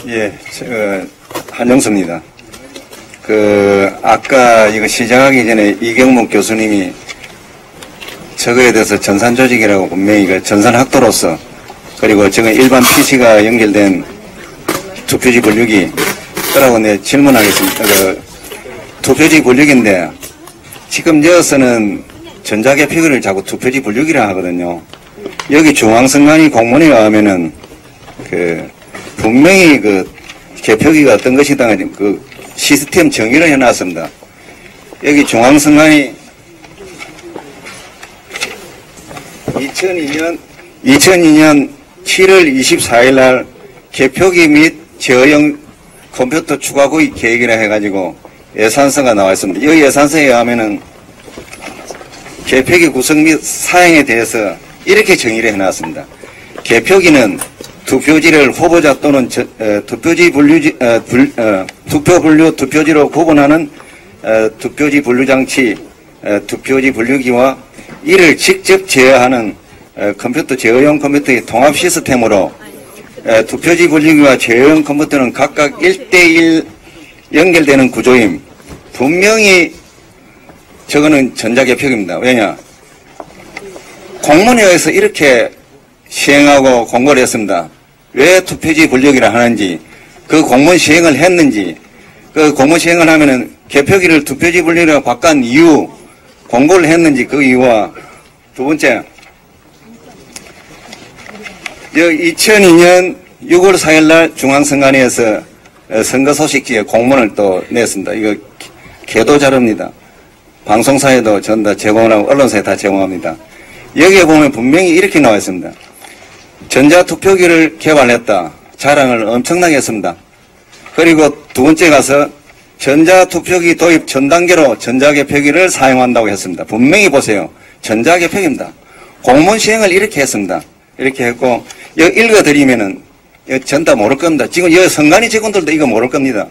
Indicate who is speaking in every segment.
Speaker 1: 예, 한영수입니다. 아까 이거 시작하기 전에 이경목 교수님이 저거에 대해서 전산조직이라고 분명히 전산학도로서 그리고 저건 일반 PC가 연결된 투표지 분류기 그러고 내 질문하겠습니다. 투표지 분류기인데 지금 여기서는 전자개표기를 자꾸 투표지 분류기라 하거든요. 여기 중앙선관위 공문에 가면은 분명히 개표기가 어떤 것이다 시스템 정의를 해놨습니다. 여기 중앙선관위 2002년 7월 24일 날 개표기 및 제어형 컴퓨터 추가 구입 계획이라 해가지고 예산서가 나와 있습니다. 이 예산서에 의하면은 개표기 구성 및 사용에 대해서 이렇게 정의를 해놨습니다. 개표기는 투표지를 후보자 또는 투표지 분류지, 투표 분류 투표지로 구분하는 투표지 분류장치, 투표지 분류기와 이를 직접 제어하는 컴퓨터 제어용 컴퓨터의 통합 시스템으로 투표지 분류기와 제어용 컴퓨터는 각각 1대1 연결되는 구조임. 분명히 저거는 전자개표기입니다. 왜냐? 공문에 의해서 이렇게 시행하고 공고를 했습니다. 왜 투표지 분류기를 하는지, 그 공문 시행을 했는지, 그 공문 시행을 하면은 개표기를 투표지 분류기로 바꾼 이유, 공고를 했는지 그 이유와 두 번째, 2002년 6월 4일 날 중앙선관위에서 선거 소식지에 공문을 또 냈습니다. 이거 개도 자료입니다. 방송사에도 전 다 제공하고 언론사에 다 제공합니다. 여기에 보면 분명히 이렇게 나와 있습니다. 전자투표기를 개발했다. 자랑을 엄청나게 했습니다. 그리고 두 번째 가서 전자투표기 도입 전 단계로 전자개표기를 사용한다고 했습니다. 분명히 보세요. 전자개표기입니다. 공문 시행을 이렇게 했습니다. 이렇게 했고, 여기 읽어드리면은, 전 다 모를 겁니다. 지금 여기 선관위 직원들도 이거 모를 겁니다.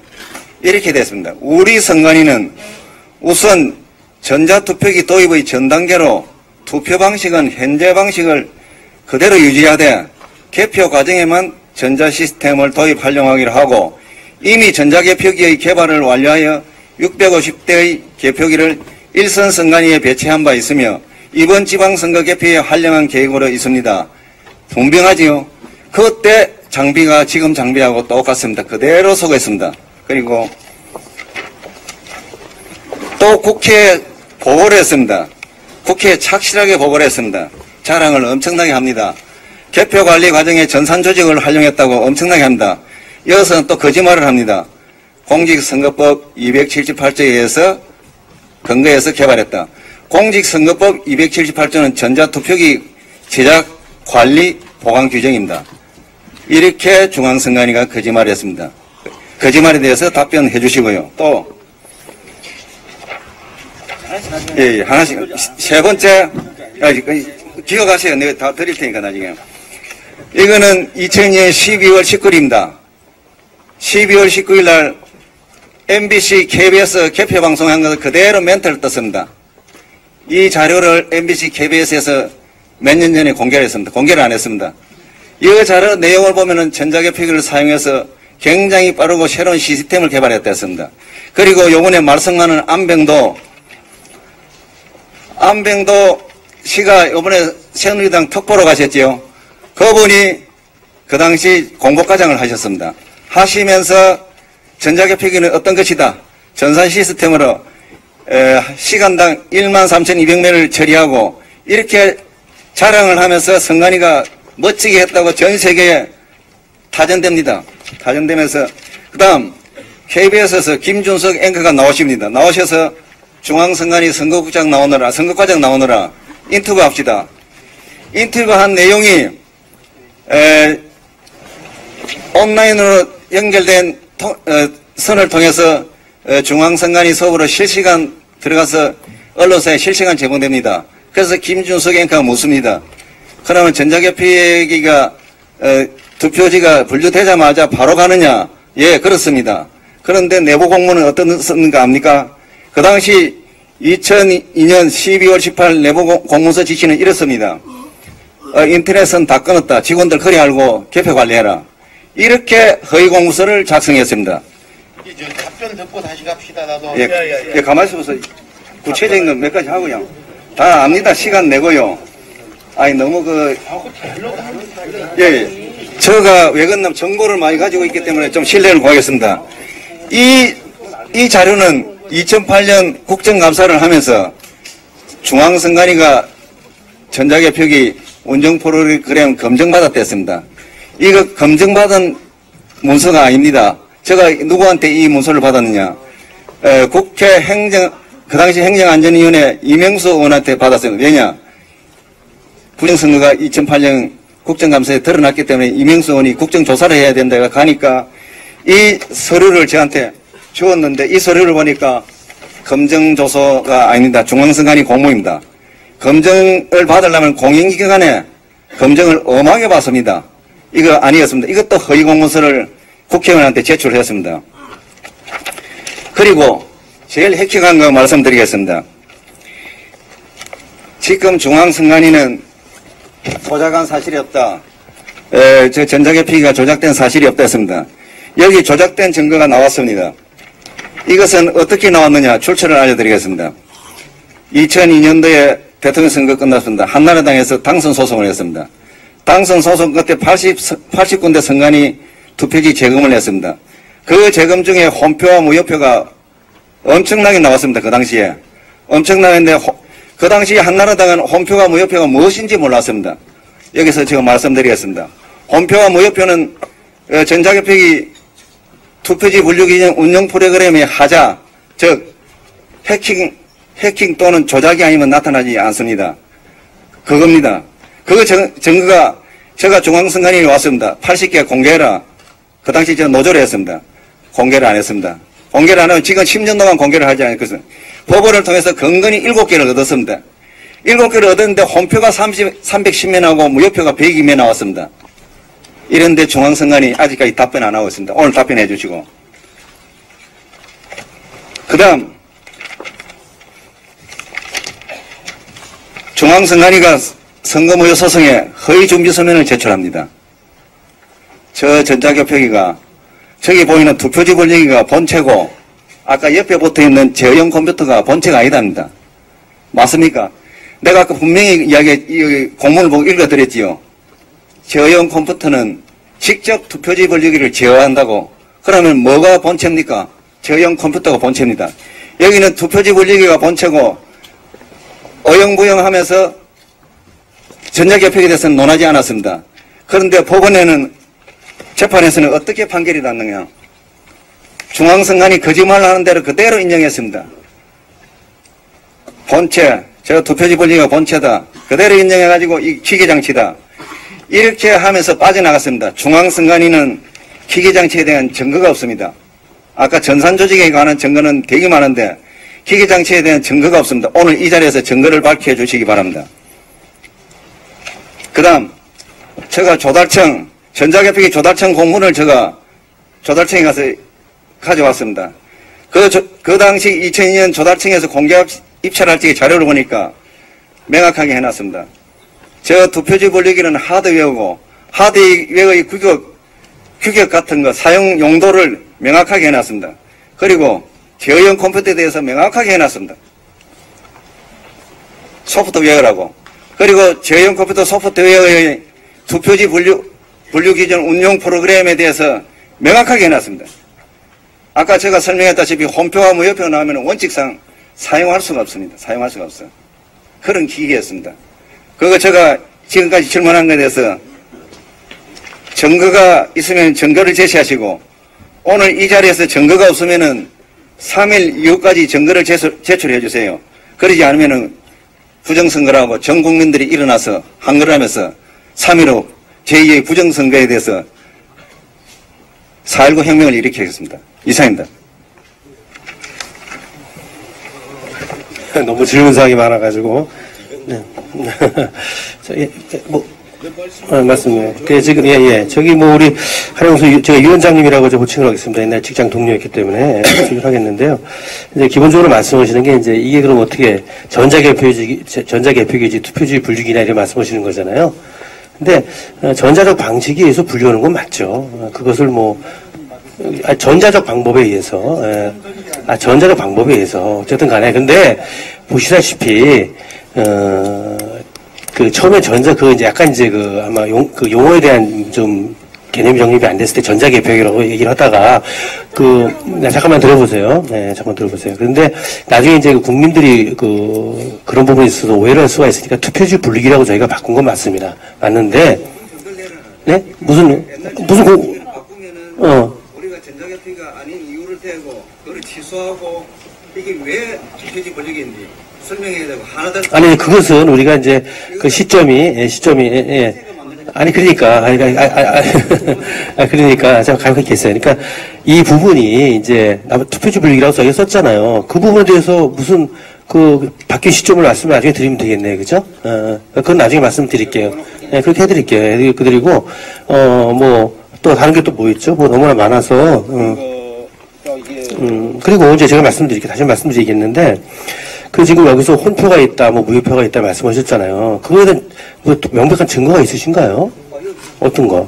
Speaker 1: 이렇게 됐습니다. 우리 선관위는 우선 전자투표기 도입의 전 단계로 투표 방식은 현재 방식을 그대로 유지하되 개표 과정에만 전자 시스템을 도입 활용하기로 하고 이미 전자개표기의 개발을 완료하여 650대의 개표기를 일선 선관위에 배치한 바 있으며 이번 지방선거 개표에 활용한 계획으로 있습니다. 분명하지요? 그때 장비가 지금 장비하고 똑같습니다. 그대로 소개했습니다. 그리고 또 국회에 보고를 했습니다. 국회에 착실하게 보고를 했습니다. 자랑을 엄청나게 합니다. 개표 관리 과정에 전산 조직을 활용했다고 엄청나게 합니다. 여기서는 또 거짓말을 합니다. 공직선거법 278조에 의해서 근거해서 개발했다. 공직선거법 278조는 전자투표기 제작, 관리, 보관 규정입니다. 이렇게 중앙선관위가 거짓말을 했습니다. 거짓말에 대해서 답변해 주시고요. 또 하나씩. 세 번째, 기억하세요. 내가 다 드릴 테니까 나중에. 이거는 2002년 12월 19일입니다. 12월 19일 날 MBC, KBS 개표 방송한 것을 그대로 멘트를 떴습니다. 이 자료를 MBC, KBS에서 몇 년 전에 공개를 했습니다. 공개를 안 했습니다. 이 자료 내용을 보면은 전자개표기를 사용해서 굉장히 빠르고 새로운 시스템을 개발했다 했습니다. 그리고 요번에 말썽하는 안병도 씨가 요번에 새누리당 특보로 가셨지요. 그분이 그 당시 공보과장을 하셨습니다. 하시면서 전자개표기는 어떤 것이다. 전산 시스템으로 시간당 13,200매를 처리하고 이렇게 자랑을 하면서 선관위가 멋지게 했다고 전 세계에 타전됩니다. 타전되면서 그 다음 KBS에서 김준석 앵커가 나오십니다. 나오셔서 중앙선관위 선거과장 나오느라 인터뷰 합시다. 인터뷰한 내용이 온라인으로 연결된 선을 통해서 중앙선관위 서버로 실시간 들어가서 언론사에 실시간 제공됩니다. 그래서 김준석 앵커가 묻습니다. 그러면 전자개표기가 투표지가 분류되자마자 바로 가느냐? 예, 그렇습니다. 그런데 내부 공문은 어떻습니까? 압니까? 그 당시 2002년 12월 18일 내부 공문서 지시는 이렇습니다. 인터넷은 다 끊었다. 직원들 거리 알고 개표 관리해라. 이렇게 허위 공문서를 작성했습니다.
Speaker 2: 답변 듣고 다시 갑시다. 나도.
Speaker 1: 예, 가만히 있어서 구체적인 건 몇 가지 하고요. 다 압니다. 시간 내고요. 아니, 너무 제가 외근남 정보를 많이 가지고 있기 때문에 좀 신뢰를 구하겠습니다. 이 자료는 2008년 국정감사를 하면서 중앙선관위가 전자개표기 운영 프로그램 검증받았댔습니다. 이거 검증받은 문서가 아닙니다. 제가 누구한테 이 문서를 받았느냐? 국회 그 당시 행정안전위원회 이명수 의원한테 받았습니다. 왜냐? 부정선거가 2008년 국정감사에 드러났기 때문에 이명수 의원이 국정조사를 해야 된다가 가니까 이 서류를 저한테 주었는데 이 서류를 보니까 검증조서가 아닙니다. 중앙선관위 공모입니다. 검증을 받으려면 공인기관에 검증을 엄하게 받습니다. 이거 아니었습니다. 이것도 허위 공문서를 국회의원한테 제출했습니다. 그리고 제일 핵심한 거 말씀드리겠습니다. 지금 중앙선관위는 조작한 사실이 없다. 저 전자개표기가 조작된 사실이 없다 했습니다. 여기 조작된 증거가 나왔습니다. 이것은 어떻게 나왔느냐 출처를 알려드리겠습니다. 2002년도에 대통령 선거 끝났습니다. 한나라당에서 당선 소송을 했습니다. 당선 소송 끝에 80군데 선관위 투표지 재검을 했습니다. 그 재검 중에 혼표와 무효표가 엄청나게 나왔습니다. 그 당시에. 엄청나는데 그 당시 한나라당은 혼표와 무효표가 무엇인지 몰랐습니다. 여기서 제가 말씀드리겠습니다. 혼표와 무효표는 전자개표기 투표지 분류기준 운영 프로그램의 하자, 즉 해킹 또는 조작이 아니면 나타나지 않습니다. 그겁니다. 그 증거가 제가 중앙선관위에 왔습니다. 80개 공개해라. 그 당시 제가 노조를 했습니다. 공개를 안 했습니다. 공개를 안 하면 지금 10년 동안 공개를 하지 않았거든요. 법원을 통해서 건건히 7개를 얻었습니다. 7개를 얻었는데 혼표가 310매 나오고 무효표가 102매 나왔습니다. 이런데 중앙선관위 아직까지 답변 안 하고 있습니다. 오늘 답변해 주시고. 그 다음 중앙선관위가 선거무효 소송에 허위준비서면을 제출합니다. 저 전자개표기가 저기 보이는 투표지 분리기가 본체고 아까 옆에 붙어있는 제어용 컴퓨터가 본체가 아니답니다. 맞습니까? 내가 아까 분명히 이 공문을 보고 읽어드렸지요. 제어용 컴퓨터는 직접 투표지 분리기를 제어한다고. 그러면 뭐가 본체입니까? 제어용 컴퓨터가 본체입니다. 여기는 투표지 분리기가 본체고 어영부영하면서 전자개표기에 대해서는 논하지 않았습니다. 그런데 법원에는 재판에서는 어떻게 판결이 났느냐. 중앙선관위 거짓말을 하는 대로 그대로 인정했습니다. 본체, 저 투표지 분리기가 본체다. 그대로 인정해가지고 이 기계장치다. 이렇게 하면서 빠져나갔습니다. 중앙선관위는 기계장치에 대한 증거가 없습니다. 아까 전산조직에 관한 증거는 되게 많은데 기계장치에 대한 증거가 없습니다. 오늘 이 자리에서 증거를 밝혀주시기 바랍니다. 그 다음 제가 전자개표기 조달청 공문을 제가 조달청에 가서 가져왔습니다. 그 당시 2002년 조달청에서 공개 입찰할 때 자료를 보니까 명확하게 해놨습니다. 저 투표지 분리기는 하드웨어고 하드웨어의 규격 같은 거 사용 용도를 명확하게 해놨습니다. 그리고 제어용 컴퓨터에 대해서 명확하게 해놨습니다. 소프트웨어라고. 그리고 제어용 컴퓨터 소프트웨어의 투표지 분류 기준 운용 프로그램에 대해서 명확하게 해놨습니다. 아까 제가 설명했다시피 혼표와 무효표 나오면 원칙상 사용할 수가 없습니다. 사용할 수가 없어요. 그런 기기였습니다. 그거 제가 지금까지 질문한 것에 대해서 증거가 있으면 증거를 제시하시고 오늘 이 자리에서 증거가 없으면은 3일 이후까지 증거를 제출해 주세요. 그러지 않으면은 부정선거라고 전 국민들이 일어나서 한글을 하면서 3일 후 제2의 부정선거에 대해서 4.19 혁명을 일으키겠습니다. 이상입니다.
Speaker 3: 너무 질문사항이 많아가지고. 네. 맞습니다. 지금, 저기 우리 하령수, 제가 위원장님이라고 호칭을 하겠습니다. 옛날 직장 동료였기 때문에 호칭을 하겠는데요. 이제 기본적으로 말씀하시는 게 이제 이게 그럼 어떻게 전자개표기지 투표지 분류기나 이런 말씀하시는 거잖아요. 근데 전자적 방식에 의해서 분류하는 건 맞죠. 그것을 뭐 전자적 방법에 의해서 전자적 방법에 의해서 어쨌든 간에 근데 보시다시피 그 처음에 전자 그 이제 약간 이제 그 아마 그 용어에 대한 좀 개념이 정립이 안 됐을 때 전자개표라고 얘기를 하다가 잠깐만 들어보세요. 네, 잠깐 들어보세요. 그런데 나중에 이제 국민들이 그런 부분에 있어서 오해를 할 수가 있으니까 투표지 분리기라고 저희가 바꾼 건 맞습니다. 맞는데 네 무슨
Speaker 1: 바꾸면은 우리가 전자개표가 아닌 이유를 대고 그걸 취소하고 이게 왜 투표지 분리기인지 설명해야 되고 하나도
Speaker 3: 아니 그것은 우리가 이제 그 시점이 아니 그러니까 그러니까 제가 가만히 있어요. 그러니까 이 부분이 이제 투표지 분리기라고 저희가 썼잖아요. 그 부분에 대해서 무슨 그 바뀐 시점을 말씀을 나중에 드리면 되겠네요, 그죠? 그건 나중에 말씀드릴게요. 네, 그렇게 해드릴게요. 그리고 뭐 또 다른 게 또 뭐 있죠? 뭐 너무나 많아서 그리고 이제 제가 다시 말씀드리겠는데. 지금 여기서 혼표가 있다, 뭐 무효표가 있다 말씀하셨잖아요. 그거에 대한 뭐 명백한 증거가 있으신가요? 어떤 거?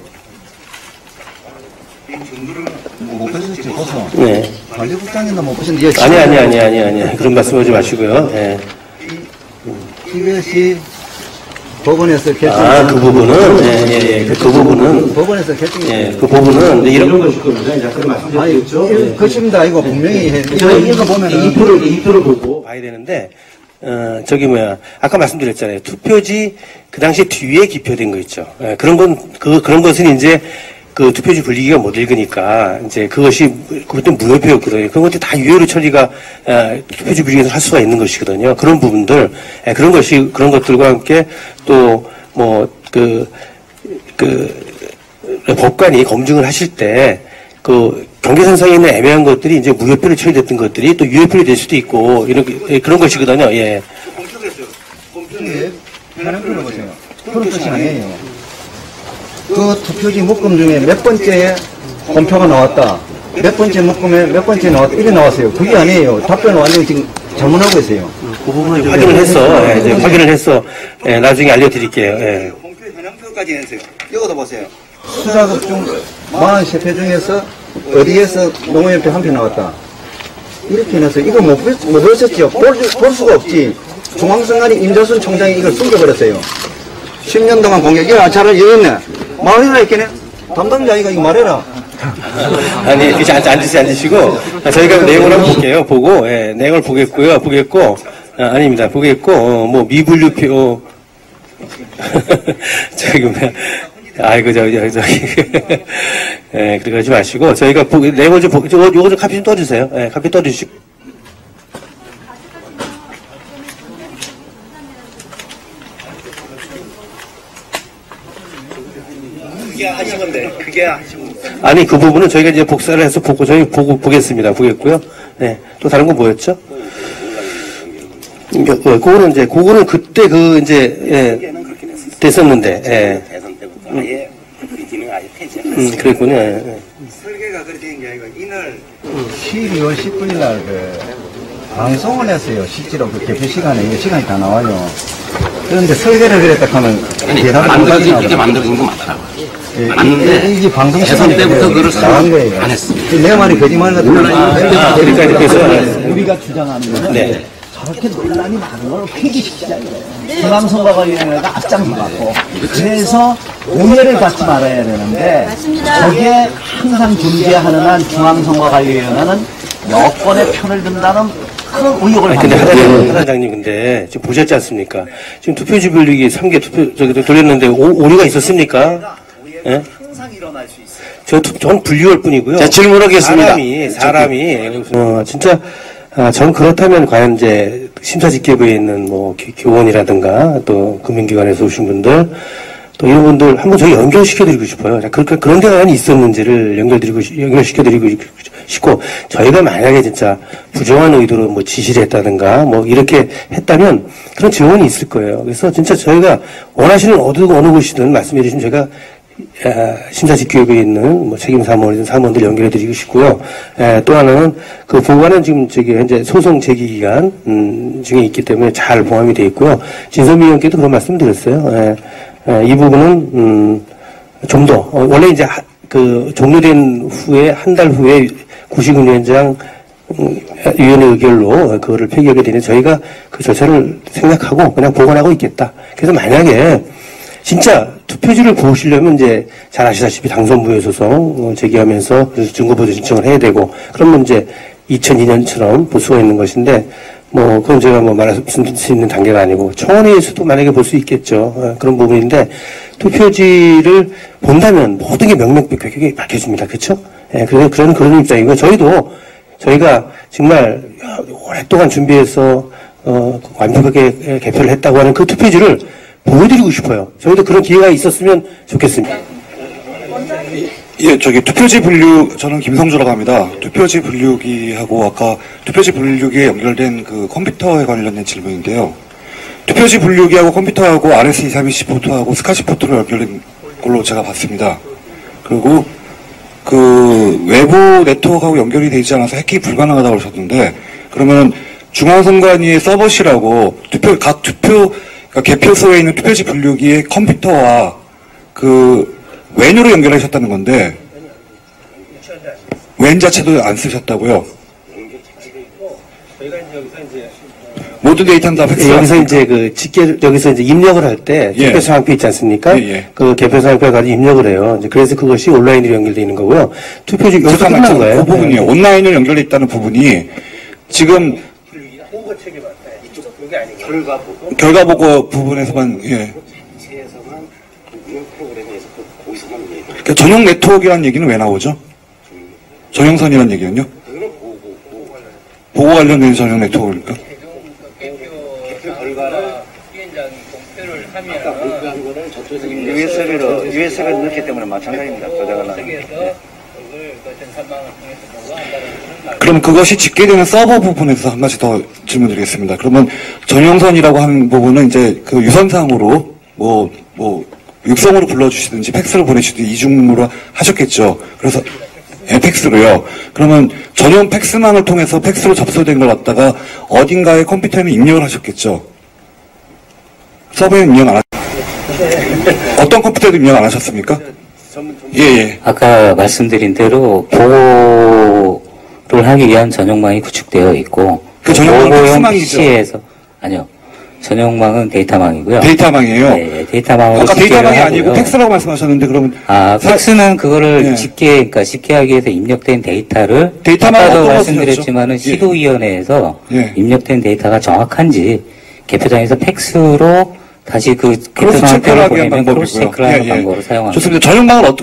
Speaker 4: 못 보셨지, 보소.
Speaker 3: 네.
Speaker 4: 관리국장님도 못 보셨는데.
Speaker 3: 아니. 그런 말씀하지 마시고요. 네.
Speaker 4: 이것이 법원에서 결정.
Speaker 3: 그 부분은, 그 부분은.
Speaker 4: 법원에서 결정이.
Speaker 3: 그 부분은, 이런 것일 겁니다. 이제 아까 말씀드렸죠.
Speaker 4: 것입니다. 이거 분명히 해. 이거 보면은.
Speaker 3: 이표를 보고 봐야 되는데, 아까 말씀드렸잖아요. 투표지, 그 당시에 뒤에 기표된 거 있죠. 그런 것은 이제, 그 투표지 분리기가 못 읽으니까, 이제 그것도 무효표였거든요. 그런 것들이 다 유효로 처리가, 투표지 분리기에서 할 수가 있는 것이거든요. 그런 부분들, 그런 것들과 함께 또, 법관이 검증을 하실 때, 경계선상에 있는 애매한 것들이 이제 무효표로 처리됐던 것들이 또 유효표로 될 수도 있고, 그런 것이거든요, 예.
Speaker 4: 하는 걸 보세요. 그런 뜻이 아니에요. 그 투표지 묶음 중에 몇 번째에 본표가 나왔다. 몇 번째 묶음에 몇 번째 나왔다. 이래 나왔어요. 그게 아니에요. 답변을 완전히 지금 잘못하고 있어요.
Speaker 3: 그 부분을 이제 확인을 해서, 나중에 알려드릴게요, 예.
Speaker 1: 공표 현황표까지 해주세요. 이것도 보세요.
Speaker 4: 수작업 중 43표 중에서 어디에서 노무현표 한 표 나왔다. 이렇게 해서 이거 못 보셨죠? 볼 수가 없지. 중앙선관위 임자순 총장이 이걸 숨겨버렸어요. 10년 동안 공격, 이거 잘 여있네. 말해라, 했겠네. 담당자 이거 말해라.
Speaker 3: 아니, 이제 앉으시고, 저희가 내용을 한번 볼게요. 보고, 내용을 보겠고, 아닙니다. 보겠고, 뭐, 미분류표, 그러지 마시고, 저희가 내용을 좀 요거 좀 카피 좀 떠주세요. 카피 떠주시고. 아니, 그 부분은 저희가 이제 복사를 해서 보겠습니다. 보겠고요. 네. 또 다른 건 뭐였죠? 그거는 그때 됐었는데,
Speaker 1: 대선 때부터 아예 기능 아예 폐지했어요.
Speaker 3: 그랬군요.
Speaker 1: 설계가 그렇게 된 게 아니고 이날
Speaker 4: 12월 10일 날 방송을 했어요. 실제로 그 개표 시간에, 이게 시간이 다 나와요. 그런데 설계를 그랬다 하면 대단한
Speaker 5: 이렇게 만들어진 건 맞더라고요. 맞는데
Speaker 4: 이게 방송
Speaker 5: 대선
Speaker 4: 시간에
Speaker 5: 때부터 그걸
Speaker 4: 나온 거예요.
Speaker 5: 안 했습니다.
Speaker 4: 내 말이 거짓말 같은
Speaker 3: 그러니까 그래서
Speaker 6: 우리가 주장하는 거는
Speaker 3: 네.
Speaker 6: 저렇게 논란이 많은 걸 폐기시키자는 거예요. 중앙선거관리위원회가 앞장서갖고 그래서 오해를 받지 말아야 되는데 거기에 항상 존재하는 한 중앙선거관리위원회는 여권의 편을 든다는 그런 의혹을
Speaker 3: 근데
Speaker 6: 받는
Speaker 3: 하단장님 근데 지금 보셨지 않습니까? 지금 투표지 분리기 3개 돌렸는데 오류가 있었습니까? 예?
Speaker 6: 항상 일어날 수 있어요.
Speaker 3: 전 분류할 뿐이고요.
Speaker 1: 자, 질문하겠습니다.
Speaker 3: 사람이 진짜 전 그렇다면 과연 이제 심사직계부에 있는 뭐 교원이라든가 또 금융기관에서 오신 분들 또 이런 분들 한번 저희 연결시켜드리고 싶어요. 그런 데가 있었는지를 연결시켜드리고 싶고 저희가 만약에 진짜 부정한 의도로 뭐 지시를 했다든가 뭐 이렇게 했다면 그런 증언이 있을 거예요. 그래서 진짜 저희가 원하시는 어느 곳이든 말씀해 주시면 제가 심사직교육에 있는 뭐 책임 사무원들 연결해드리고 싶고요. 또 하나는 그 보관은 지금 현재 소송 제기 기간 중에 있기 때문에 잘 포함이 되어 있고요. 진선미 의원께도 그런 말씀드렸어요. 이 부분은 좀 더 원래 이제 종료된 후에 한 달 후에 구식위원장 위원회 의결로 그거를 폐기하게 되는 저희가 그 절차를 생각하고 그냥 보관하고 있겠다. 그래서 만약에 진짜 투표지를 보시려면 이제 잘 아시다시피 당선부에 소송 제기하면서 증거보도 신청을 해야 되고 그러면 이제 2002년처럼 볼 수가 있는 것인데 그건 제가 말할 수 있는 단계가 아니고 청원회에서도 만약에 볼 수 있겠죠. 그런 부분인데 투표지를 본다면 모든 게 명명백백하게 밝혀집니다. 그렇죠? 예, 그래서 그런 입장이고 저희가 정말 오랫동안 준비해서 완벽하게 개표를 했다고 하는 그 투표지를 보여드리고 싶어요. 저희도 그런 기회가 있었으면 좋겠습니다.
Speaker 7: 예, 투표지 분류, 저는 김성주라고 합니다. 투표지 분류기하고 아까 투표지 분류기에 연결된 그 컴퓨터에 관련된 질문인데요. 투표지 분류기하고 컴퓨터하고 RS232C 포트하고 스카시 포트로 연결된 걸로 제가 봤습니다. 그리고 그 외부 네트워크하고 연결이 되지 않아서 해킹이 불가능하다고 하셨는데, 그러면 중앙선관위의 서버실하고 그러니까 개표소에 있는 투표지 분류기의 컴퓨터와 웬으로 연결하셨다는 건데, 웬 자체도 안 쓰셨다고요? 모든 데이터는 다 팩스.
Speaker 3: 여기서 이제 여기서 이제 입력을 할 때 개표 상황표 있지 않습니까? 그 개표 상황표를 가지고 입력을 해요. 이제 그래서 그것이 온라인으로 연결되어 있는 거고요. 투표지 여기서 끝난 거예요.
Speaker 7: 그 부분이요. 온라인으로 연결되어 있다는 부분이 지금 결과 보고 부분에서만 그러니까 전용 네트워크라는 얘기는 왜 나오죠? 전용선이라는 얘기는요? 보고 관련된 전용 네트워크니까.
Speaker 4: USB를 넣기 때문에 마찬가지입니다.
Speaker 7: 그럼 그것이 집계되는 서버 부분에서 한 가지 더 질문드리겠습니다. 그러면 전용선이라고 하는 부분은 이제 그 유선상으로 육성으로 불러주시든지 팩스로 보내주든지 이중으로 하셨겠죠. 그래서 팩스로요. 그러면 전용 팩스망을 통해서 팩스로 접수된 걸 갖다가 어딘가의 컴퓨터에는 입력을 하셨겠죠. 서버에 입력 안 어떤 컴퓨터에도 입력 안 하셨습니까? 예.
Speaker 5: 아까 말씀드린 대로 보호를 하기 위한 전용망이 구축되어 있고
Speaker 7: 그 전용망은 팩스망이죠?
Speaker 5: PC에서 아니요. 전용망은 데이터망이고요.
Speaker 7: 데이터망이에요?
Speaker 5: 네, 데이터망으로
Speaker 7: 아까 데이터망이 아니고
Speaker 5: 하고요.
Speaker 7: 팩스라고 말씀하셨는데 그러면
Speaker 5: 팩스는 그거를
Speaker 7: 예.
Speaker 5: 집계하기 위해서 입력된 데이터를
Speaker 7: 데이터망은
Speaker 5: 아까도
Speaker 7: 어떤
Speaker 5: 말씀드렸지만은
Speaker 7: 것이었죠?
Speaker 5: 시도위원회에서
Speaker 7: 예.
Speaker 5: 입력된 데이터가 정확한지 개표장에서 팩스로 다시 그
Speaker 7: 크로스
Speaker 5: 개표장을
Speaker 7: 체크를 하기 위한
Speaker 5: 보내면 크로스
Speaker 7: 방법이고요.
Speaker 5: 체크를 하는 방법으로 사용합니다.
Speaker 7: 좋습니다. 전용망을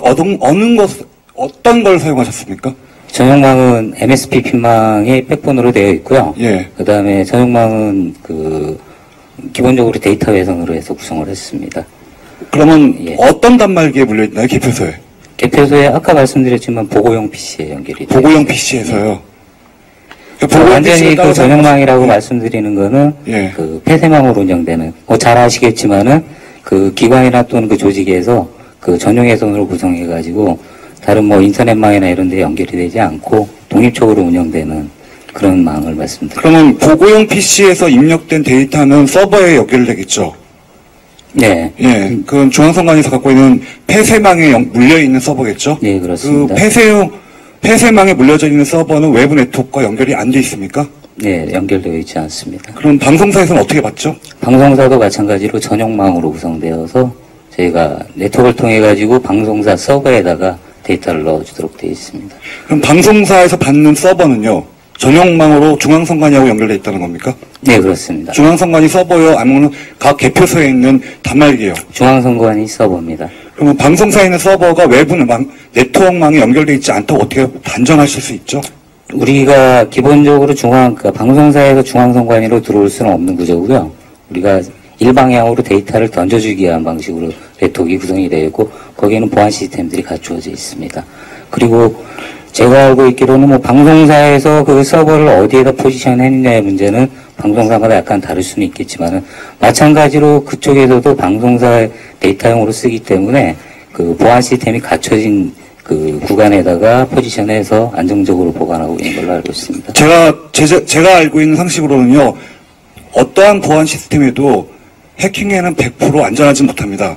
Speaker 7: 어떤 걸 사용하셨습니까?
Speaker 5: 전용망은 MSP 핀망의 백본으로 되어 있고요.
Speaker 7: 예.
Speaker 5: 그 다음에 전용망은 기본적으로 데이터 외선으로 해서 구성을 했습니다.
Speaker 7: 그러면
Speaker 5: 예.
Speaker 7: 어떤 단말기에 물려있나요? 개표소에?
Speaker 5: 개표소에 아까 말씀드렸지만 보고용 PC에 연결이 되어
Speaker 7: 보고용
Speaker 5: 있습니다.
Speaker 7: PC에서요.
Speaker 5: 완전히 그 전용망이라고 말씀드리는 거는
Speaker 7: 예.
Speaker 5: 그 폐쇄망으로 운영되는 잘 아시겠지만은 그 기관이나 또는 그 조직에서 그 전용 회선으로 구성해 가지고 다른 인터넷망이나 이런 데 연결이 되지 않고 독립적으로 운영되는 그런 망을 말씀드립니다.
Speaker 7: 그러면 보고용 PC에서 입력된 데이터는 서버에 연결되겠죠?
Speaker 5: 네.
Speaker 7: 예. 그건 중앙선관위에서 갖고 있는 폐쇄망에 물려있는 서버겠죠?
Speaker 5: 네, 그렇습니다.
Speaker 7: 그 폐쇄망에 물려져 있는 서버는 외부 네트워크와 연결이 안 돼 있습니까?
Speaker 5: 네, 연결되어 있지 않습니다.
Speaker 7: 그럼 방송사에서는 어떻게 받죠?
Speaker 5: 방송사도 마찬가지로 전용망으로 구성되어서 저희가 네트워크를 통해 가지고 방송사 서버에다가 데이터를 넣어주도록 되어 있습니다.
Speaker 7: 그럼 방송사에서 받는 서버는요, 전용망으로 중앙선관위하고 연결되어 있다는 겁니까?
Speaker 5: 네, 그렇습니다.
Speaker 7: 중앙선관위 서버요, 아니면 각 개표소에 있는 단말기요?
Speaker 5: 중앙선관위 서버입니다.
Speaker 7: 그러면 방송사에 있는 서버가 외부 네트워크망에 연결되어 있지 않다고 어떻게 단정하실 수 있죠?
Speaker 5: 우리가 기본적으로 방송사에서 중앙선관위로 들어올 수는 없는 구조고요. 우리가 일방향으로 데이터를 던져주기 위한 방식으로 네트워크가 구성이 되어 있고 거기에는 보안 시스템들이 갖추어져 있습니다. 그리고 제가 알고 있기로는 방송사에서 그 서버를 어디에다 포지션했느냐의 문제는 방송사마다 약간 다를 수는 있겠지만은 마찬가지로 그쪽에서도 방송사 데이터용으로 쓰기 때문에 그 보안 시스템이 갖춰진 그 구간에다가 포지션해서 안정적으로 보관하고 있는 걸로 알고 있습니다.
Speaker 7: 제가 알고 있는 상식으로는요, 어떠한 보안 시스템에도 해킹에는 100% 안전하지 못합니다.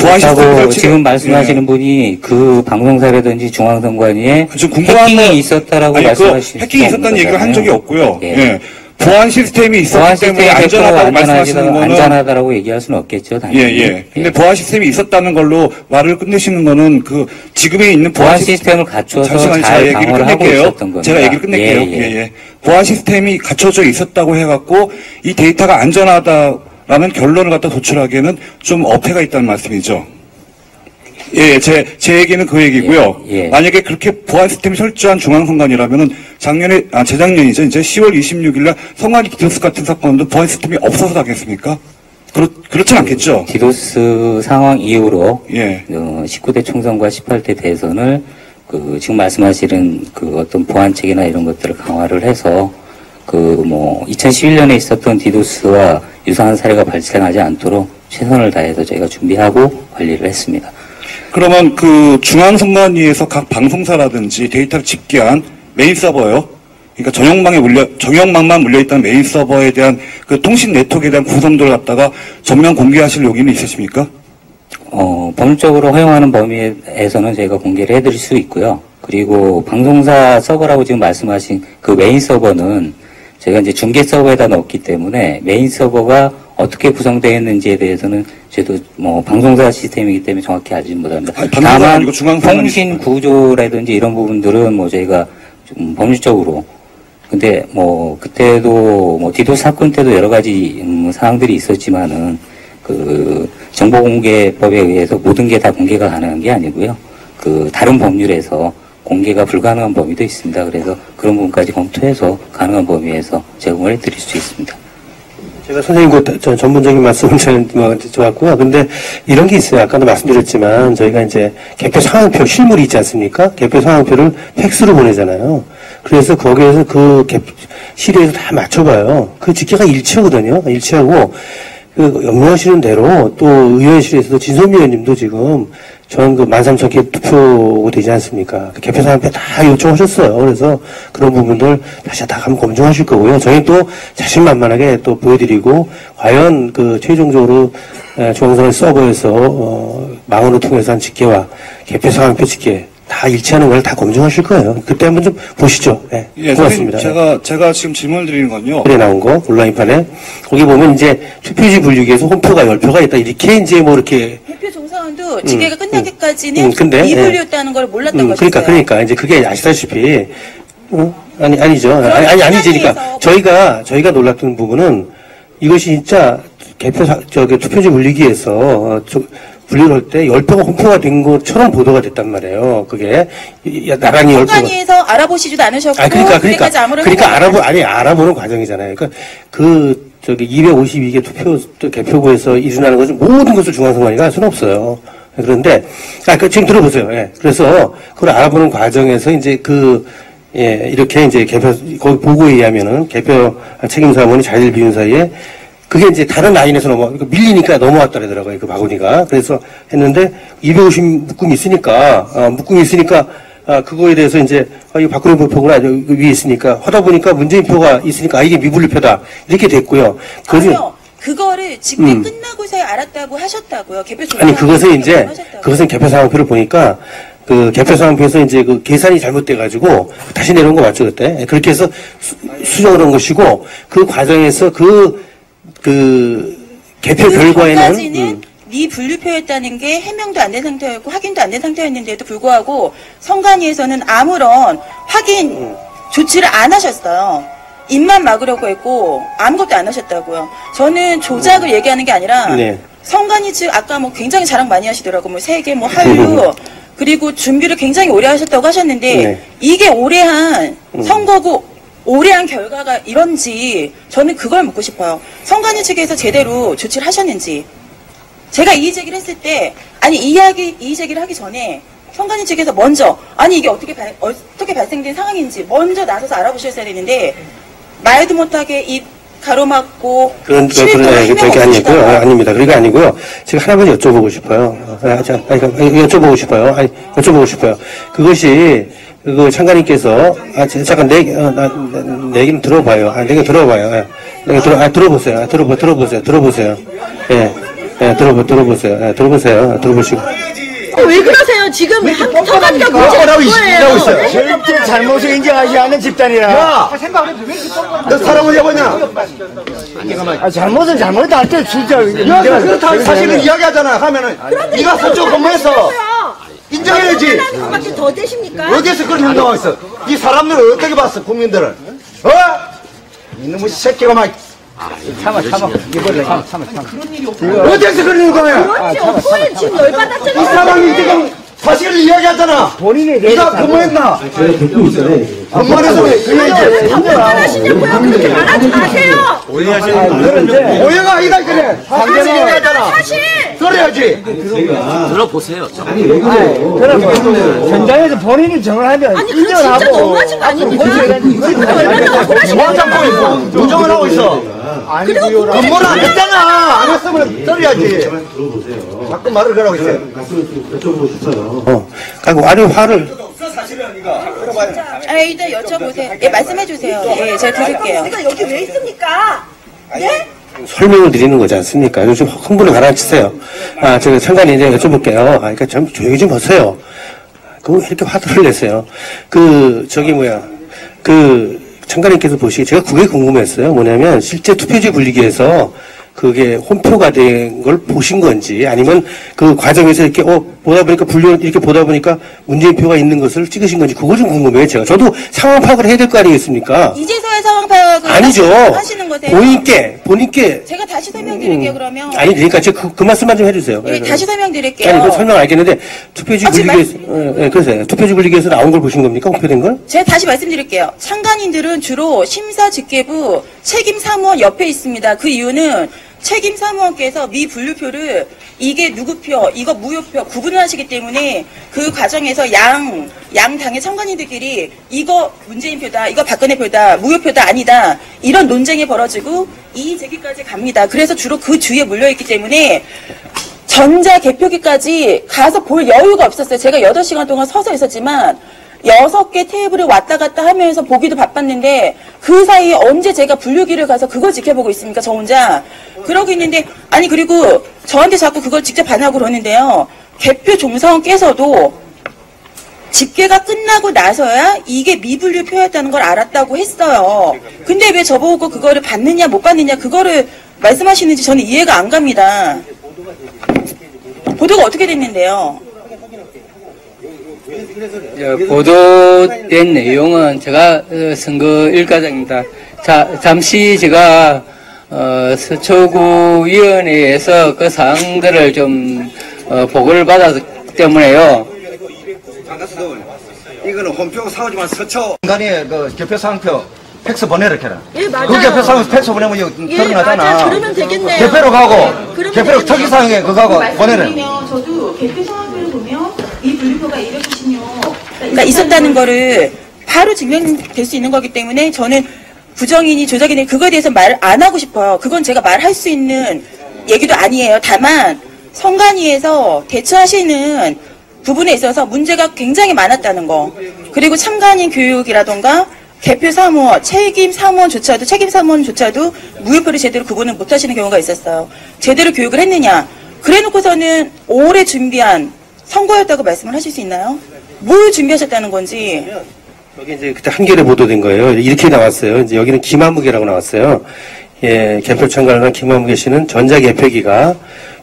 Speaker 7: 보안 시스템
Speaker 5: 그렇다고
Speaker 7: 설치가
Speaker 5: 지금 말씀하시는 분이 그 방송사라든지 중앙선관위에
Speaker 7: 좀 궁금한
Speaker 5: 해킹이
Speaker 7: 건-
Speaker 5: 있었다라고
Speaker 7: 아니,
Speaker 5: 말씀하실
Speaker 7: 해킹이
Speaker 5: 수
Speaker 7: 있었다는
Speaker 5: 없는
Speaker 7: 얘기를 한 적이
Speaker 5: 거잖아요.
Speaker 7: 없고요.
Speaker 5: 예.
Speaker 7: 예. 보안 시스템이 있었기
Speaker 5: 보안
Speaker 7: 때문에
Speaker 5: 시스템이
Speaker 7: 안전하다고 말씀하시는 거는
Speaker 5: 안전하다라고 얘기할 수는 없겠죠,
Speaker 7: 예,
Speaker 5: 당연히.
Speaker 7: 예. 근데 보안 시스템이 있었다는 걸로 말을 끝내시는 거는 그 지금에 있는
Speaker 5: 보안 시스템을 갖춰서
Speaker 7: 잠시만요. 제가
Speaker 5: 잘
Speaker 7: 얘기를
Speaker 5: 방어를 하고
Speaker 7: 끝낼게요.
Speaker 5: 있었던 겁니다.
Speaker 7: 제가 얘기를 끝낼게요.
Speaker 5: 예, 예.
Speaker 7: 예, 예. 보안 시스템이 갖춰져 있었다고 해갖고 이 데이터가 안전하다라는 결론을 갖다 도출하기에는 좀 어폐가 있다는 말씀이죠. 예, 제 얘기는 그 얘기고요.
Speaker 5: 예, 예.
Speaker 7: 만약에 그렇게 보안 시스템이 철저한 중앙선관위라면은 재작년이죠. 이제 10월 26일날 성관이 디도스 같은 사건도 보안 시스템이 없어서 나겠습니까? 그렇진 않겠죠.
Speaker 5: 디도스 상황 이후로
Speaker 7: 예.
Speaker 5: 19대 총선과 18대 대선을 지금 말씀하시는 어떤 보안책이나 이런 것들을 강화를 해서 2011년에 있었던 디도스와 유사한 사례가 발생하지 않도록 최선을 다해서 저희가 준비하고 관리를 했습니다.
Speaker 7: 그러면 그 중앙선관위에서 각 방송사라든지 데이터를 집계한 메인 서버요. 그러니까 전용망만 물려있다는 메인 서버에 대한 그 통신 네트워크에 대한 구성들을 갖다가 전면 공개하실 용의는 있으십니까?
Speaker 5: 법률적으로 허용하는 범위에서는 저희가 공개를 해드릴 수 있고요. 그리고 방송사 서버라고 지금 말씀하신 그 메인 서버는 저희가 이제 중계 서버에다 넣었기 때문에 메인 서버가 어떻게 구성되어 있는지에 대해서는 저도 방송사 시스템이기 때문에 정확히 알지 못합니다.
Speaker 7: 아니, 방송사가
Speaker 5: 다만
Speaker 7: 아니고 중앙선관위
Speaker 5: 통신 구조라든지 이런 부분들은 저희가 좀 법률적으로 근데 그때도 디도스 사건 때도 여러 가지 사항들이 있었지만은 정보공개법에 의해서 모든 게 다 공개가 가능한 게 아니고요. 다른 법률에서 공개가 불가능한 범위도 있습니다. 그래서 그런 부분까지 검토해서 가능한 범위에서 제공을 해드릴 수 있습니다.
Speaker 3: 제가 선생님 전문적인 말씀은 잘 좋았고요. 근데 이런 게 있어요. 아까도 말씀드렸지만 저희가 이제 개표 상황표 실물이 있지 않습니까? 개표 상황표를 팩스로 보내잖아요. 그래서 거기에서 시리에서 다 맞춰봐요. 그 집계가 일치하거든요. 일치하고 염려하시는 대로 또 의원실에서도 진선미 의원님도 지금 전 13,000개 투표 되지 않습니까? 개표 상황표 다 요청하셨어요. 그래서 그런 부분들 다시 다 한번 검증하실 거고요. 저희 또 자신만만하게 또 보여드리고 과연 최종적으로 중앙선관 서버에서 망원을 통해서 한 집계와 개표 상황표 집계 다 일치하는 걸 다 검증하실 거예요. 그때 한번 좀 보시죠. 네,
Speaker 7: 예,
Speaker 3: 고맙습니다.
Speaker 7: 제가 지금 질문을 드리는 건요.
Speaker 3: 그래 나온 거 온라인판에 거기 보면 이제 투표지 분류기에서 홈표가 10표가 있다. 이렇게 이제 이렇게
Speaker 8: 대표 종사원도 집계가 끝나기까지는
Speaker 3: 근데,
Speaker 8: 미분류였다는 걸 몰랐던 거죠.
Speaker 3: 그러니까 이제 그게 아시다시피 아니죠. 아니지. 그러니까 저희가 놀랐던 부분은 이것이 진짜 투표지 분류기에서 분류를 할 때 10표가 홈표가 된 것처럼 보도가 됐단 말이에요. 그게 나란히 10표가.
Speaker 8: 선관위에서 알아보시지도 않으셨고 그때까지 아무런
Speaker 3: 알아보는 과정이잖아요. 그러니까 252개 개표구에서 일어나는 것은 모든 것을 중앙선관위가 할 수는 없어요. 그런데 지금 들어보세요. 예. 그래서 그걸 알아보는 과정에서 이제 이렇게 이제 거기 보고에 의하면은 개표 책임사무원이 자리를 비운 사이에 그게 이제 다른 라인에서 밀리니까 넘어왔다 그러더라고요. 그 바구니가. 그래서 했는데 250 묶음이 있으니까 그거에 대해서 이제 이거 박근혜 표구나 위에 있으니까 하다 보니까 문재인 표가 있으니까 이게 미분류표다 이렇게 됐고요.
Speaker 8: 아니요. 그거를 집계 끝나고서야 알았다고 하셨다고요. 개표 종사.
Speaker 3: 아니 그것은 개표 상황표를 보니까 개표 상황표에서 이제 계산이 잘못돼가지고 다시 내려온 거 맞죠 그때? 그렇게 해서 수정을 한 것이고 그 과정에서 개표 결과에는
Speaker 8: 전까지는 미분류표였다는 게 해명도 안 된 상태였고 확인도 안 된 상태였는데도 불구하고 선관위에서는 아무런 확인 조치를 안 하셨어요. 입만 막으려고 했고 아무것도 안 하셨다고요. 저는 조작을 얘기하는 게 아니라
Speaker 3: 네.
Speaker 8: 선관위 측 아까 굉장히 자랑 많이 하시더라고요. 세계 한류 그리고 준비를 굉장히 오래 하셨다고 하셨는데
Speaker 3: 네.
Speaker 8: 이게 오래 한 선거고 오래 한 결과가 이런지 저는 그걸 묻고 싶어요. 선관위 측에서 제대로 조치를 하셨는지. 제가 이의 제기를 했을 때 이의 제기를 하기 전에 선관위 측에서 먼저 이게 어떻게 발생된 상황인지 먼저 나서서 알아보셨어야 되는데 말도 못하게 입 가로막고
Speaker 3: 그게 아니고요. 아닙니다. 그게 아니고요. 제가 하나만 여쭤보고 싶어요. 여쭤보고 싶어요. 그것이 장관님께서 잠깐 내 얘기는 들어봐요. 들어보세요. 예. 들어보세요. 들어보시고.
Speaker 9: 왜 그러세요? 지금 서간과 문제가 그거예요.
Speaker 6: 절대 잘못을 인정하지 않는 집단이라.
Speaker 4: 야! 너 사람을 해보냐?
Speaker 6: 잘못은 잘못다 할 때 진짜.
Speaker 4: 야, 그렇다고 사실은 이야기하잖아. 하면은, 네가 서쪽 근무해서 인정해야지.
Speaker 9: 밖에 더 되십니까?
Speaker 4: 어디에서 그런 행동하고 있어? 이 사람들을 어떻게 봤어, 국민들은? 어? 이놈의 새끼가 막,
Speaker 6: 참아. 이거를 참아.
Speaker 4: 어디에서 그런 행동해?
Speaker 9: 오늘 지금 열받았잖아요.
Speaker 4: 이 사람이 지금 사실을 이야기하잖아.
Speaker 6: 본인에
Speaker 4: 네가 근무했나? 근무해서 그래야지.
Speaker 9: 판단하시냐고요? 그렇게 말하지 마세요.
Speaker 4: 오해가 아니다, 그래. 사실을 이야기하잖아.
Speaker 9: 사실.
Speaker 4: 그래야지.
Speaker 6: 현장에서 본인이 정을 하면
Speaker 9: 아니 그거 진짜 너무하신 거 아닙니까? 얼마나 억울하신 거예요?
Speaker 4: 중앙정부에서 부정을 하고 있어. 근무를 안 했잖아. 안 했으면 떨어야지. 자꾸 말을 하고 있어요.
Speaker 3: 그리고 아니 화를
Speaker 8: 일단 여쭤보세요. 예, 말씀해 주세요. 예, 제가 들을게요.
Speaker 9: 제가 여기 왜 있습니까? 네?
Speaker 3: 설명을 드리는 거지 않습니까? 요즘 흥분을 가라앉히세요. 제가 잠깐 이제 여쭤볼게요. 그러니까 좀 조용히 좀 하세요. 그거 왜 이렇게 화를 내세요? 장관님께서 보시기 제가 그게 궁금했어요. 뭐냐면 실제 투표지 분리기에서 그게 홈표가 된 걸 보신 건지 아니면 그 과정에서 이렇게 보다 보니까 문재인표가 있는 것을 찍으신 건지 그거 좀 궁금해요. 저도 상황 파악을 해야 될 거 아니겠습니까?
Speaker 8: 이제서야 상황 파악을
Speaker 3: 아니죠.
Speaker 8: 하시는 거세요.
Speaker 3: 본인께
Speaker 8: 제가 다시 설명드릴게요. 그러면.
Speaker 3: 아니 그러니까 그 말씀만 좀 해주세요.
Speaker 8: 예, 다시 설명드릴게요.
Speaker 3: 아니 그 설명 알겠는데 투표지 분리기에서 그래서 투표지 분리기에서 나온 걸 보신 겁니까? 홈표된 걸?
Speaker 8: 제가 다시 말씀드릴게요. 참관인들은 주로 심사집계부 책임사무원 옆에 있습니다. 그 이유는 책임사무원께서 미분류표를 이게 누구 표, 이거 무효표 구분을 하시기 때문에 그 과정에서 양 당의 참관인들끼리 이거 문재인 표다, 이거 박근혜 표다, 무효표다 아니다 이런 논쟁이 벌어지고 이의 제기까지 갑니다. 그래서 주로 그 주위에 몰려있기 때문에 전자 개표기까지 가서 볼 여유가 없었어요. 제가 8시간 동안 서서 있었지만 6개 테이블을 왔다 갔다 하면서 보기도 바빴는데 그 사이에 언제 제가 분류기를 가서 그걸 지켜보고 있습니까? 저 혼자. 그러고 있는데 그리고 저한테 자꾸 그걸 직접 반하고 그러는데요. 개표 종사원께서도 집계가 끝나고 나서야 이게 미분류표였다는 걸 알았다고 했어요. 근데 왜 저보고 그거를 받느냐 못 받느냐 그거를 말씀하시는지 저는 이해가 안 갑니다. 보도가 어떻게 됐는데요?
Speaker 10: 보도된 내용은 제가 선거 일과장입니다. 잠시 제가 서초구위원회에서 그 사항들을 좀 보고를 받았기 때문에요.
Speaker 1: 이거는 홈표 사오지만 서초.
Speaker 4: 인간이 그 개표 상표 팩스 보내라 해라.
Speaker 9: 예, 맞아요.
Speaker 4: 그 개표 상표 팩스 보내면 이거 들어가잖아.
Speaker 9: 맞아요. 그러면 되겠네요.
Speaker 4: 개표로 가고 개표로 특이사항에 그거하고 보내라.
Speaker 8: 저도 개표 상황표를 보면 이 분류표가 290요. 있었다는 거를 바로 증명될 수 있는 거기 때문에 저는 부정인이 조작인이 그거에 대해서 말 안 하고 싶어요. 그건 제가 말할 수 있는 얘기도 아니에요. 다만 선관위에서 대처하시는 부분에 있어서 문제가 굉장히 많았다는 거. 그리고 참관인 교육이라던가 개표 사무원, 책임 사무원조차도 무효표를 제대로 구분을 못 하시는 경우가 있었어요. 제대로 교육을 했느냐. 그래 놓고서는 오래 준비한 선거였다고 말씀을 하실 수 있나요? 뭘 준비하셨다는 건지.
Speaker 3: 여기 이제 그때 한겨레 보도된 거예요. 이렇게 나왔어요. 이제 여기는 김한무개라고 나왔어요. 예, 개표 참관을 한 김한무개 씨는 전자개표기가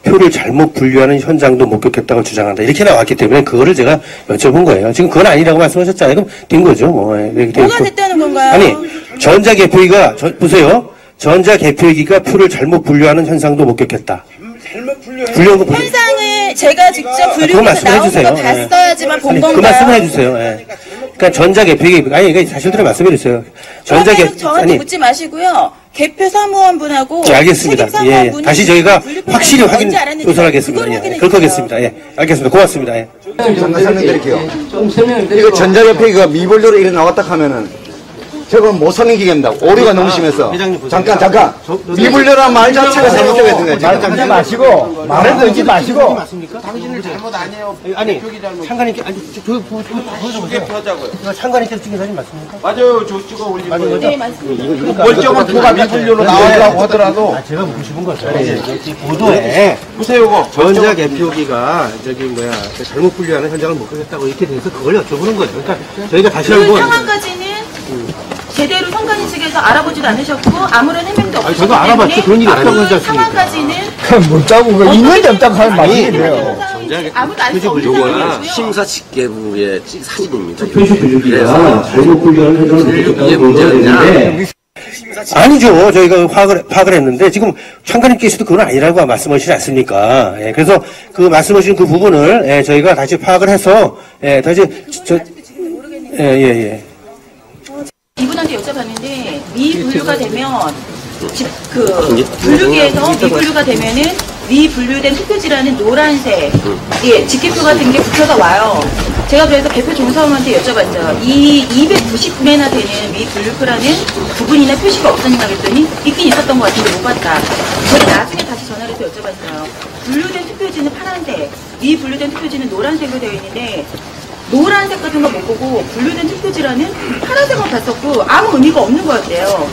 Speaker 3: 표를 잘못 분류하는 현장도 목격했다고 주장한다. 이렇게 나왔기 때문에 그거를 제가 여쭤본 거예요. 지금 그건 아니라고 말씀하셨잖아요. 그럼 된 거죠.
Speaker 8: 뭐가 됐다는 건가요?
Speaker 3: 아니, 전자개표기가, 보세요. 전자개표기가 표를 잘못 분류하는 현상도 목격했다. 분류한 거
Speaker 8: 현상을 제가 직접
Speaker 3: 그거
Speaker 8: 분류해서
Speaker 3: 말씀해
Speaker 8: 나온
Speaker 3: 주세요.
Speaker 8: 거 봤어야지만 본
Speaker 3: 그
Speaker 8: 건가요?
Speaker 3: 말씀을 해주세요. 예. 그러니까 전자개표기, 이거 사실대로 말씀해 주세요.
Speaker 8: 그러면 저한테 묻지 마시고요. 개표 사무원분하고
Speaker 3: 예, 알겠습니다. 예, 다시 저희가 확실히 조사하겠습니다. 예, 그렇게 하겠습니다. 예, 알겠습니다. 고맙습니다. 예.
Speaker 4: 잠깐 설명드릴게요. 이거 전자개표기가 미분류로 이렇게 나왔다 하면은 저건 못 서는 기계입니다. 오류가 너무 심해서. 잠깐. 미분류라는 말 자체가 잘못되어 있는 거예요.
Speaker 6: 말 하지 마시고, 말을 걸지 마시고.
Speaker 2: 당신을 잘못 아니에요.
Speaker 3: 아니,
Speaker 2: 표기 잘못.
Speaker 3: 상관님께, 아니, 보여주세요.
Speaker 2: 하자고요.
Speaker 3: 상관님께 찍은 사진 맞습니까?
Speaker 2: 맞아요. 저 찍어 올린 거예요.
Speaker 8: 네, 맞습니다.
Speaker 2: 멀쩡한 표가 미분류로 나오려고 하더라도.
Speaker 3: 아, 제가 묻고 싶은 거죠. 이 보도에
Speaker 2: 보세요, 이거.
Speaker 3: 전자 개표기가 잘못 분류하는 현장을 못 보겠다고 이렇게 돼서 그걸 여쭤보는 거죠. 그러니까 저희가 다시
Speaker 8: 그
Speaker 3: 한번
Speaker 8: 상황까지는 제대로 선관위 측에서 알아보지도 않으셨고 아무런 해명도 없으셨기
Speaker 3: 저도 알아봤죠.
Speaker 8: 때문에
Speaker 3: 그런 일이 없다고 하지
Speaker 8: 그
Speaker 3: 않습니까?
Speaker 8: 상황까지는
Speaker 6: 묻자고 그 있는지 없다고 하는 말이 돼요.
Speaker 8: 아무도 알 수 없는 상황이고요.
Speaker 11: 심사 집계부의 사진입니다.
Speaker 3: 표시 분류기가 잘못 분류하는 현장을 못
Speaker 11: 이게
Speaker 3: 보겠다고
Speaker 11: 문제였냐?
Speaker 3: 아니죠. 저희가 파악을 했는데 지금 창관님께서도 그건 아니라고 말씀하시지 않습니까? 예, 그래서 그 말씀하신 그 부분을 저희가 다시 파악을 해서 다시
Speaker 8: 이분한테 여쭤봤는데 미분류가 되면 분류기에서 미분류가 되면은 미분류된 투표지라는 노란색 직계표 같은 게 붙여서 와요. 제가 그래서 개표 종사원한테 여쭤봤어요. 이 299매나 되는 미분류표라는 부분이나 표시가 없었냐 그랬더니 있긴 있었던 것 같은데 못 봤다. 제가 나중에 다시 전화를 해서 여쭤봤어요. 분류된 투표지는 파란색, 미분류된 투표지는 노란색으로 되어 있는데 노란색 같은 거 못 보고 분류된 투표지라는 파란색만 봤었고 아무 의미가 없는 거였대요.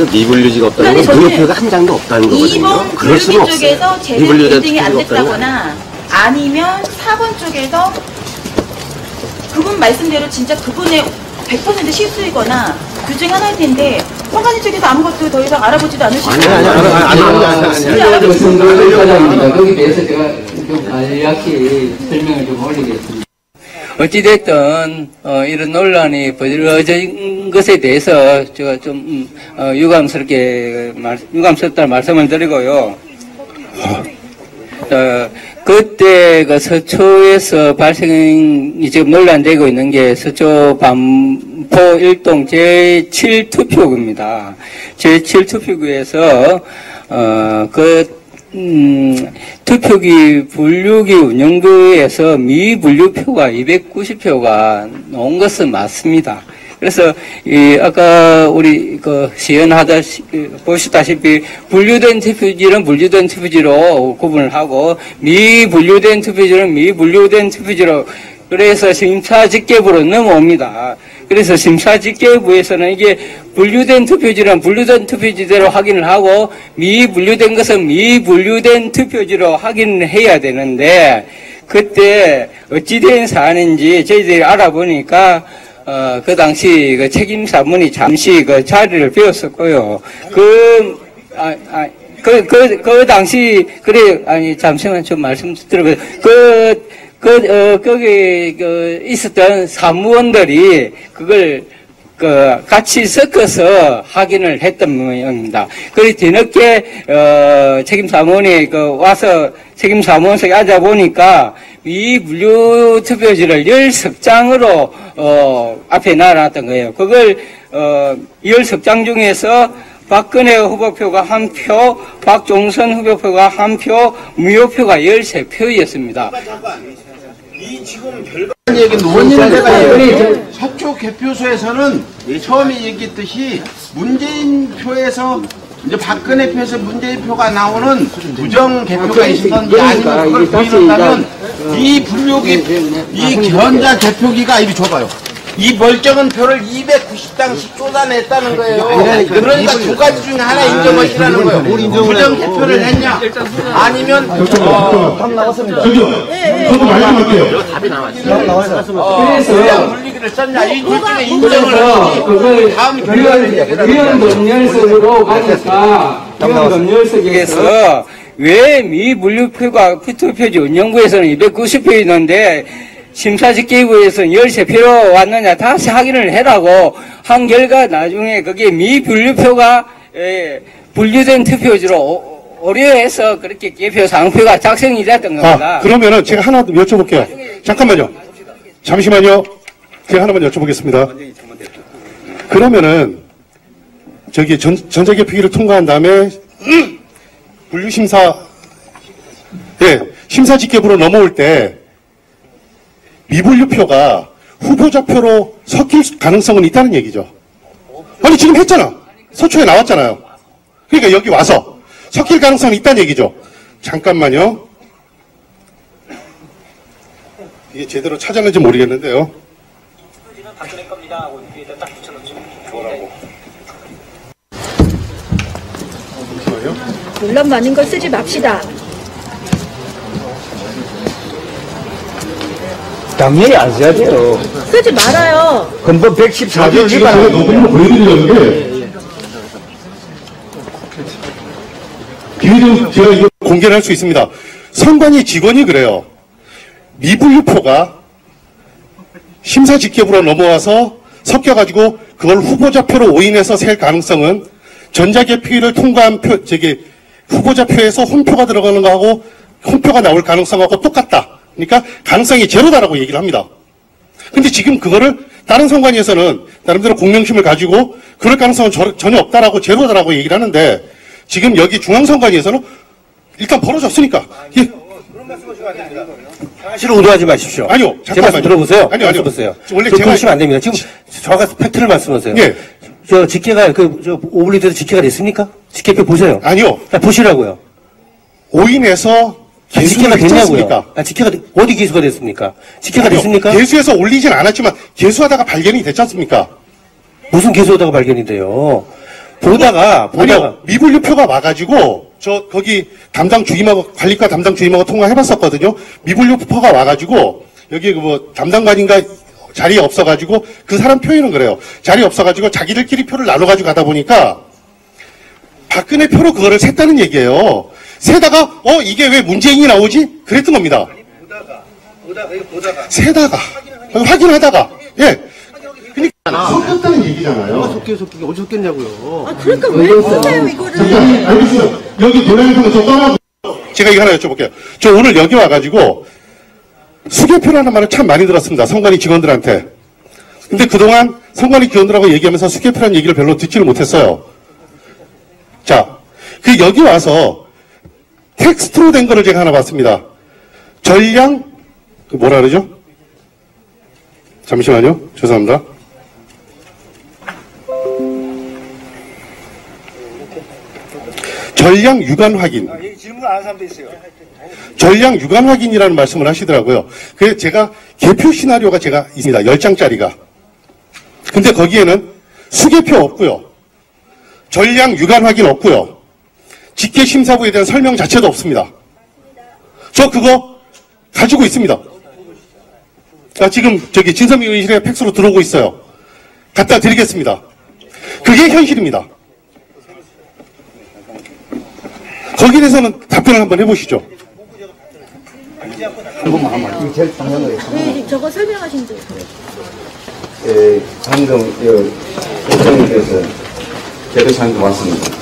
Speaker 11: 미분류지가 없다는 건 물음표가 한 장도 없다는 거거든요.
Speaker 8: 2번
Speaker 11: 그럴 수는
Speaker 8: 분류기
Speaker 11: 없어요.
Speaker 8: 쪽에서 제대로 인증이 안 됐다거나 아니면 4번 쪽에서 그분 말씀대로 진짜 그분의 100% 실수이거나 둘 중에 하나일 텐데 선관위 쪽에서 아무것도 더 이상 알아보지도 않으시고
Speaker 10: 과장입니다. 거기에 대해서 제가 좀 간략히 설명을 좀 올리겠습니다. 어찌됐든 이런 논란이 벌어진 것에 대해서 제가 좀 유감스럽다는 말씀을 드리고요. 그때 그 서초에서 발생이 지금 논란되고 있는 게 서초 반포 1동 제7투표구입니다. 제7투표구에서 투표기 분류기 운영부에서 미분류표가 290표가 나온 것은 맞습니다. 그래서 아까 우리 보시다시피 분류된 투표지는 분류된 투표지로 구분을 하고 미분류된 투표지는 미분류된 투표지로 그래서 심사집계부로 넘어옵니다. 그래서 심사집계부에서는 이게 분류된 투표지는 분류된 투표지대로 확인을 하고 미분류된 것은 미분류된 투표지로 확인을 해야 되는데 그때 어찌된 사안인지 저희들이 알아보니까 그 당시 그 책임사무원이 잠시 그 자리를 비웠었고요. 그 당시 잠시만 좀 말씀 드려보세요. 거기 있었던 사무원들이 그걸 같이 섞어서 확인을 했던 모양입니다. 그리고 뒤늦게 책임사무원이 와서 책임사무원석에 앉아보니까 이 분류 투표지를 10석장으로 앞에 놔놨던 거예요. 그걸 10석장 중에서 박근혜 후보표가 1표, 박종선 후보표가 1표, 무효표가 13표였습니다.
Speaker 2: 이 지금 별반 얘기는 원인은 내가 얘기해요. 서초 개표소에서는 처음에 얘기했듯이 문재인 표에서 이제 박근혜 표에서 문재인 표가 나오는 부정 개표가 있었는지 아니면 그걸 부인한다면 이 분류기, 이 전자 개표기가 이리 줘봐요. 이 멀쩡한 표를 290장씩 쏟아냈다는 거예요. 그러니까 두 가지 중에 하나 인정하시라는 거예요. 부정 개표를 했냐, 아니면
Speaker 6: 답 나왔습니다.
Speaker 11: 저도 말씀할게요. 답이 나왔어요.
Speaker 2: 그냥 물리기를 썼냐, 이 둘 중에 인정을 하지.
Speaker 10: 그걸
Speaker 2: 다음 결과를
Speaker 10: 위원 법률석으로 가니까 위원 법률석에서 왜 미분류표가 투표지 운영부에서는 290표 있는데 심사집계부에서는 13표로 왔느냐 다시 확인을 해라고 한 결과 나중에 그게 미분류표가 분류된 투표지로 오류해서 그렇게 개표 상표가 작성이 됐던 겁니다.
Speaker 12: 그러면은 제가 하나 더 여쭤볼게요. 잠깐만요. 잠시만요. 제가 하나만 여쭤보겠습니다. 그러면은 저기 전자개표기를 통과한 다음에 분류심사 심사집계부로 넘어올 때 미분류표가 후보자표로 섞일 가능성은 있다는 얘기죠. 아니, 지금 했잖아. 서초에 나왔잖아요. 그러니까 여기 와서 섞일 가능성이 있다는 얘기죠. 잠깐만요. 이게 제대로 찾았는지 모르겠는데요.
Speaker 13: 박근혜 겁니다 하고 뒤에다 딱 붙여놓지. 뭐라고?
Speaker 9: 논란 많은 걸 쓰지 맙시다.
Speaker 6: 당연히 안 써야 돼요.
Speaker 9: 쓰지 말아요.
Speaker 6: 근본 114조
Speaker 12: 지금 제가 너무 보여드리려는 게 기회는 제가 이거 공개를 할 수 있습니다. 선관위 직원이 그래요. 미분류표가 심사직계부로 넘어와서 섞여가지고 그걸 후보자표로 오인해서 셀 가능성은 전자개표를 통과한 후보자표에서 홈표가 들어가는 거하고 홈표가 나올 가능성하고 똑같다. 그러니까 가능성이 제로다라고 얘기를 합니다. 근데 지금 그거를 다른 선관위에서는 나름대로 공명심을 가지고 그럴 가능성은 전혀 없다라고 제로다라고 얘기를 하는데 지금 여기 중앙선관위에서는 일단 벌어졌으니까.
Speaker 3: 그런 말씀하시면 안 됩니다. 사실 오도하지 마십시오.
Speaker 12: 아니요.
Speaker 3: 제 말씀 들어보세요.
Speaker 12: 아니요.
Speaker 3: 들어보세요.
Speaker 12: 원래
Speaker 3: 제가
Speaker 12: 제가
Speaker 3: 그러시면 안 됩니다. 지금 정확한 팩트를 말씀하세요.
Speaker 12: 예.
Speaker 3: 저 직계가 오블리드에서 직계가 됐습니까? 직계표 보세요.
Speaker 12: 아니요.
Speaker 3: 보시라고요.
Speaker 12: 오인해서
Speaker 3: 직계가
Speaker 12: 개수를
Speaker 3: 됐냐고요. 직계가 어디 개수가 됐습니까? 직계가
Speaker 12: 아니요.
Speaker 3: 됐습니까?
Speaker 12: 개수에서 올리진 않았지만 개수하다가 발견이 됐지 않습니까?
Speaker 3: 무슨 개수하다가 발견이 돼요? 보다가
Speaker 12: 아니요. 미분류표가 와가지고 거기 담당 주임하고 관리과 담당 주임하고 통화해봤었거든요. 미분류표가 와가지고 여기 담당관인가 자리에 없어가지고 그 사람 표현은 그래요. 자리에 없어가지고 자기들끼리 표를 나눠가지고 가다 보니까 박근혜 표로 그거를 셌다는 얘기예요. 세다가 이게 왜 문재인이 나오지? 그랬던 겁니다. 세다가 확인하다가 예. 그러니까 섞였다는 얘기잖아요.
Speaker 2: 섞이가 어디 섞였냐고요.
Speaker 9: 아, 그러니까 왜 쓰세요, 이거를?
Speaker 12: 알겠어요. 여기 도량에서 저 떠나고 제가 이거 하나 여쭤볼게요. 저 오늘 여기 와가지고 수개표라는 말을 참 많이 들었습니다. 선관위 직원들한테. 근데 그동안 선관위 직원들하고 얘기하면서 수개표라는 얘기를 별로 듣지를 못했어요. 자, 여기 와서 텍스트로 된 거를 제가 하나 봤습니다. 전량, 뭐라 그러죠? 잠시만요. 죄송합니다. 전량 유관 확인.
Speaker 13: 여기 질문 안 하는 사람도 있어요.
Speaker 12: 전량 유관 확인이라는 말씀을 하시더라고요. 그래서 제가 개표 시나리오가 제가 있습니다. 10장짜리가. 근데 거기에는 수개표 없고요. 전량 유관 확인 없고요. 직계심사부에 대한 설명 자체도 없습니다. 저 그거 가지고 있습니다. 지금 진선미 의원실에 팩스로 들어오고 있어요. 갖다 드리겠습니다. 그게 현실입니다. 거기에 대해서는 답변을 한번 해보시죠.
Speaker 9: 네, 저거 설명하신 분.
Speaker 4: 방금 국장님께서 제도상도 왔습니다.